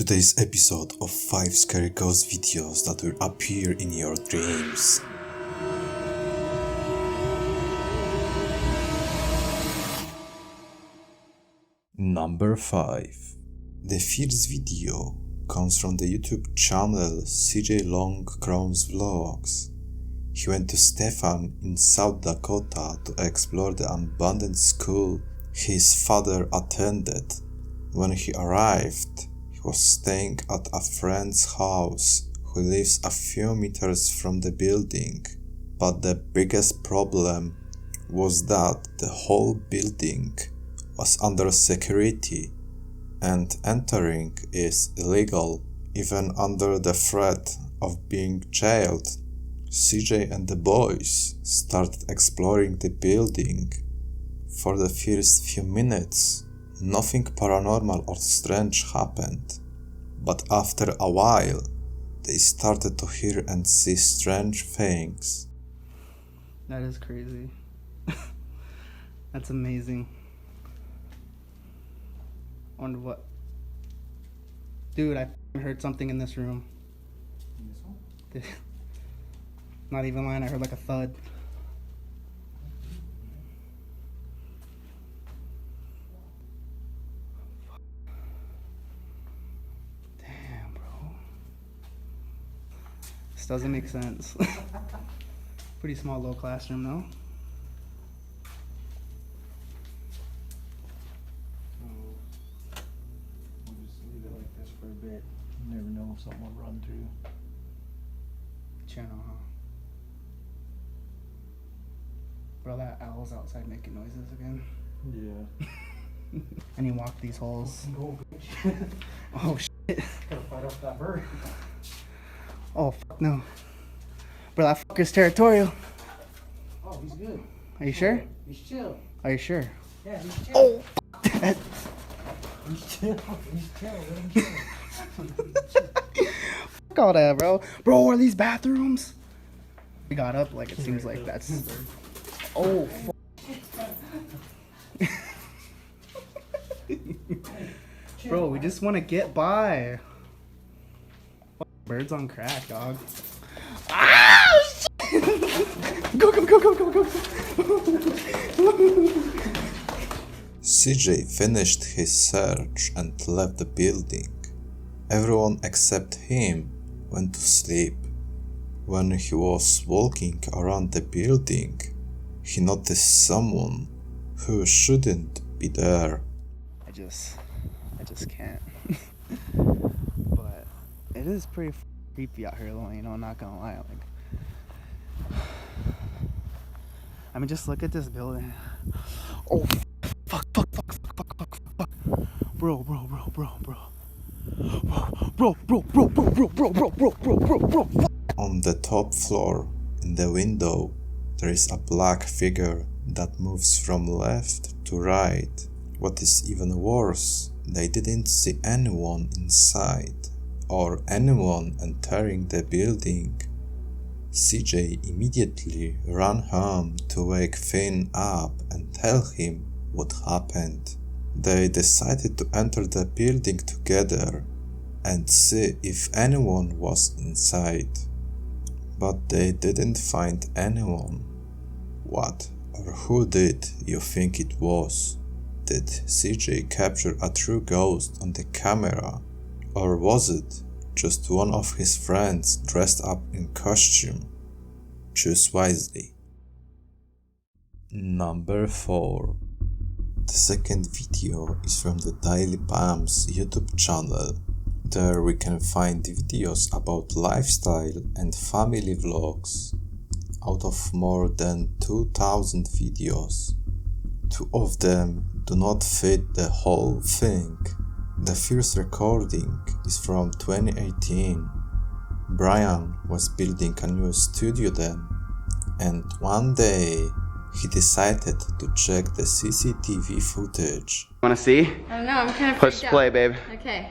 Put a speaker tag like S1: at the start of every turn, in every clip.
S1: Today's episode of 5 scary ghost videos that will appear in your dreams. Number 5. The first video comes from the YouTube channel CJ Long Crown's Vlogs. He went to Stephan in South Dakota to explore the abandoned school his father attended. When he arrived, he was staying at a friend's house who lives a few meters from the building. But the biggest problem was that the whole building was under security and entering is illegal, even under the threat of being jailed. CJ and the boys started exploring the building. For the first few minutes, nothing paranormal or strange happened, but after a while, they started to hear and see strange things.
S2: That is crazy. That's amazing. Wonder what? Dude, I heard something in this room.
S3: In this one?
S2: Not even lying, I heard like a thud. Damn, bro. This doesn't make sense. Pretty small little classroom though.
S3: We'll just leave it like this for a bit. You never know if something will run through.
S2: Channel, huh? Bro, that owl's outside making noises again.
S3: Yeah.
S2: And he walked these holes.
S3: Go,
S2: Oh shit.
S3: gotta fight off that bird.
S2: Oh fuck no. Bro, that fucker's territorial.
S3: Oh, he's good.
S2: Are you sure?
S3: He's chill.
S2: Are you sure?
S3: Yeah, he's chill.
S2: Oh fuck that.
S3: He's chill. He's chill. Let him chill.
S2: Fuck all that, bro. Bro, are these bathrooms? We got up like it seems like that's. Oh fuck. Bro, we just want to get by. Birds on crack, dog. Ah! Go, go, go, go, go, go.
S1: CJ finished his search and left the building. Everyone except him went to sleep. When he was walking around the building, he noticed someone who shouldn't be there.
S2: I just can't. But it is pretty creepy out here, though. You know, I'm not gonna lie. Like, I mean, just look at this building. Oh, fuck, fuck, fuck, fuck, fuck, fuck, fuck. Bro.
S1: On the top floor, in the window, there is a black figure that moves from left to right. What is even worse, they didn't see anyone inside or anyone entering the building. CJ immediately ran home to wake Finn up and tell him what happened. They decided to enter the building together and see if anyone was inside. But they didn't find anyone. What or who did you think it was? Did CJ capture a true ghost on the camera? Or was it just one of his friends dressed up in costume? Choose wisely. Number 4. The second video is from the Daily Pam's YouTube channel. There we can find videos about lifestyle and family vlogs. Out of more than 2,000 videos, 2 of them do not fit the whole thing. The first recording is from 2018. Brian was building a new studio then, and one day he decided to check the CCTV footage.
S4: Wanna see?
S5: I don't know, I'm kind of
S4: Push
S5: freaked
S4: play,
S5: out.
S4: babe.
S5: Okay.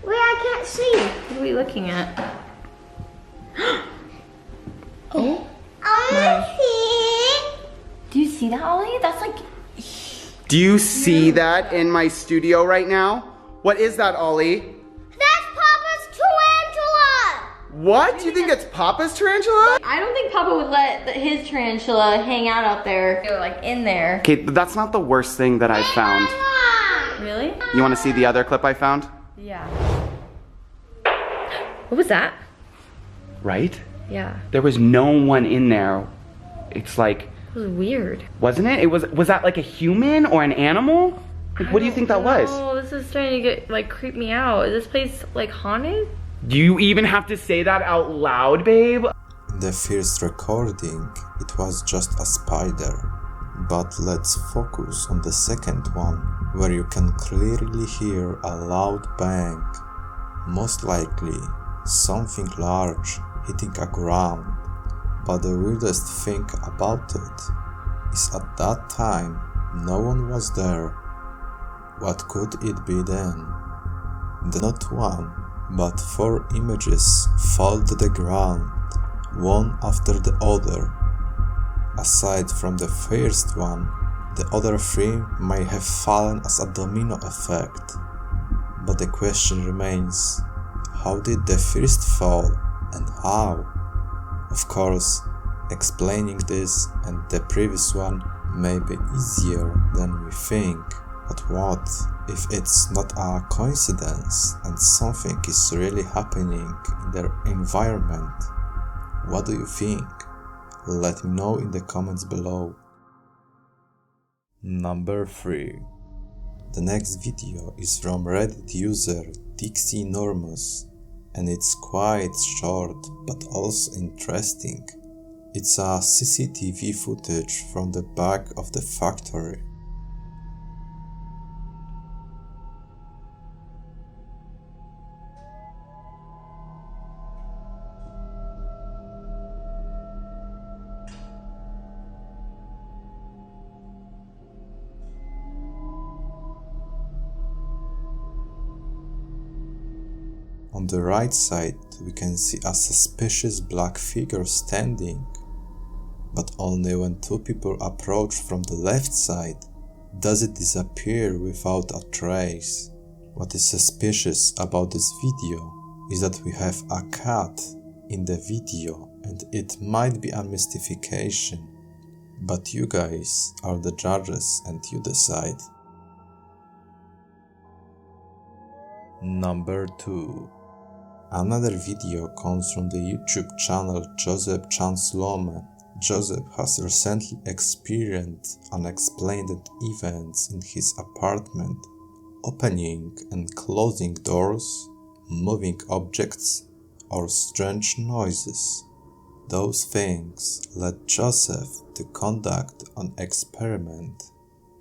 S5: Wait, I can't see. What are we looking at? Oh. Do you see that, Ollie? That's like...
S4: Do you see that in my studio right now?
S2: What is that, Ollie?
S5: That's Papa's tarantula!
S2: What? You think it's Papa's tarantula?
S4: I don't think Papa would let his tarantula hang out up there. They're like in there.
S2: Okay, that's not the worst thing that I found.
S4: Really?
S2: You want to see the other clip I found?
S4: Yeah. What was that?
S2: Right?
S4: Yeah.
S2: There was no one in there. It's like,
S4: It was weird.
S2: wasn't it? Was that like a human or an animal? Like, what do you think that was?
S4: Oh, this is starting to get like creep me out. Is this place like haunted?
S2: Do you even have to say that out loud, babe?
S1: In the first recording, it was just a spider. But let's focus on the second one, where you can clearly hear a loud bang. Most likely, something large hitting a ground. But the weirdest thing about it is at that time, no one was there. What could it be then? Not one, but 4 images fall to the ground, one after the other. Aside from the first one, the other 3 may have fallen as a domino effect. But the question remains, how did the first fall and how? Of course, explaining this and the previous one may be easier than we think. But what if it's not a coincidence and something is really happening in their environment? What do you think? Let me know in the comments below. Number 3. The next video is from Reddit user Dixie Enormous, and it's quite short but also interesting. It's a CCTV footage from the back of the factory. On the right side, we can see a suspicious black figure standing, but only when 2 people approach from the left side does it disappear without a trace. What is suspicious about this video is that we have a cat in the video, and it might be a mystification, but you guys are the judges and you decide. Number 2. Another video comes from the YouTube channel Joseph Chanslome. Joseph has recently experienced unexplained events in his apartment, opening and closing doors, moving objects, or strange noises. Those things led Joseph to conduct an experiment.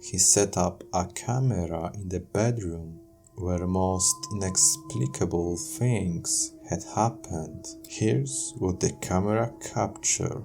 S1: He set up a camera in the bedroom where most inexplicable things had happened. Here's what the camera captured.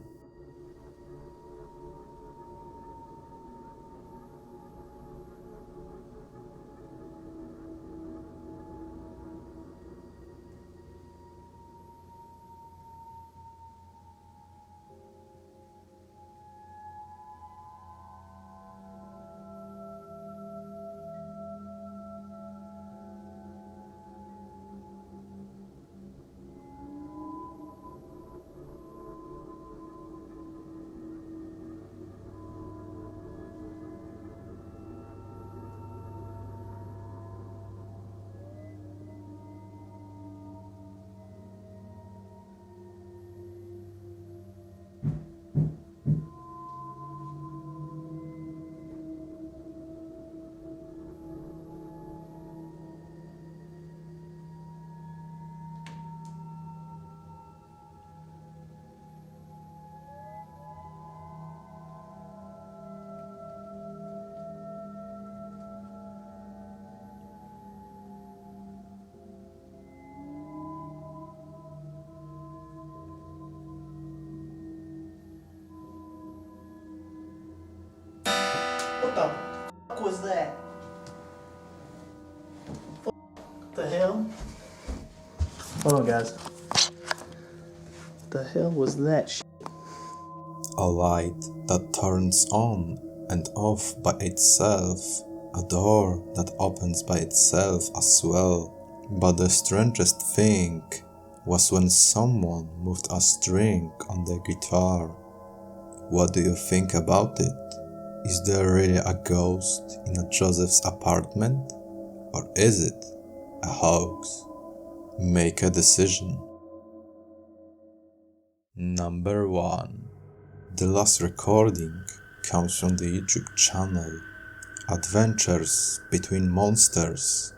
S3: What the fuck was that? What the hell? Hold on, guys. What the hell was that shit?
S1: A light that turns on and off by itself a door that opens by itself as well. But the strangest thing was when someone moved a string on the guitar. What do you think about it? Is there really a ghost in a Joseph's apartment? Or is it a hoax? Make a decision. Number 1. The last recording comes from the YouTube channel Adventures Between Monsters.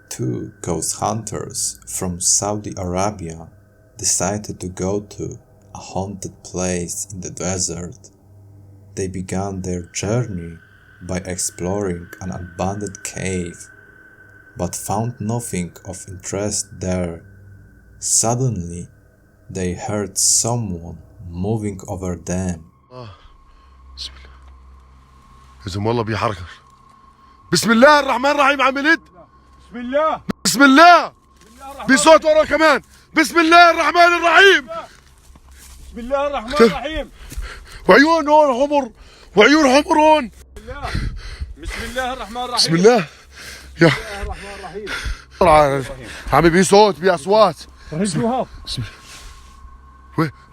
S1: 2 ghost hunters from Saudi Arabia decided to go to a haunted place in the desert. They began their journey by exploring an abandoned cave, but found nothing of interest there. Suddenly, they heard someone moving over them.
S6: بسم الله. لازم والله بيحركك. بسم الله الرحمن الرحيم. عملت. بسم الله. بسم الله. بصوت ورا كمان. بسم الله الرحمن الرحيم. بسم الله الرحمن الرحيم. وعيون هون حمر. وعيون حمر هون. بسم الله الرحمن الرحيم. بسم الله. يا. بسم الله الرحمن الرحيم. عمي بصوت بأصوات. بسم الله.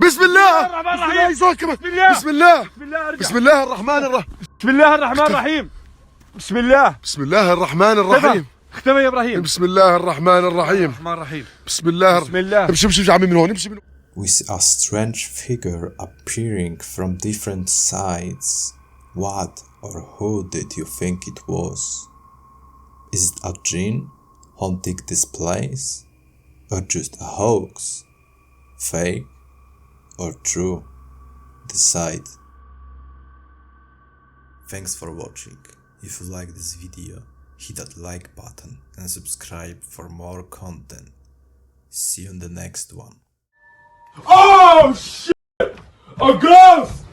S6: بسم الله الرحمن الرحيم. صوت كمان. بسم الله. بسم الله الرحمن الرحيم. بسم الله الرحمن الرحيم. بسم الله. بسم الله الرحمن الرحيم. اختفى يا ابراهيم. بسم الله الرحمن الرحيم. بسم الله. بسم الله. امشي عمي من هون. امشي من هون.
S1: We see a strange figure appearing from different sides. What or who did you think it was? Is it a Jinn haunting this place? Or just a hoax? Fake or true? Decide. Thanks for watching. If you like this video, hit that like button and subscribe for more content. See you in the next one.
S6: Oh shit! A ghost!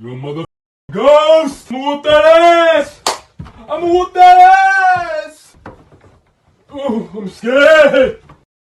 S6: You mother ghost! موت ass! I'm with that ass! Oh, I'm scared!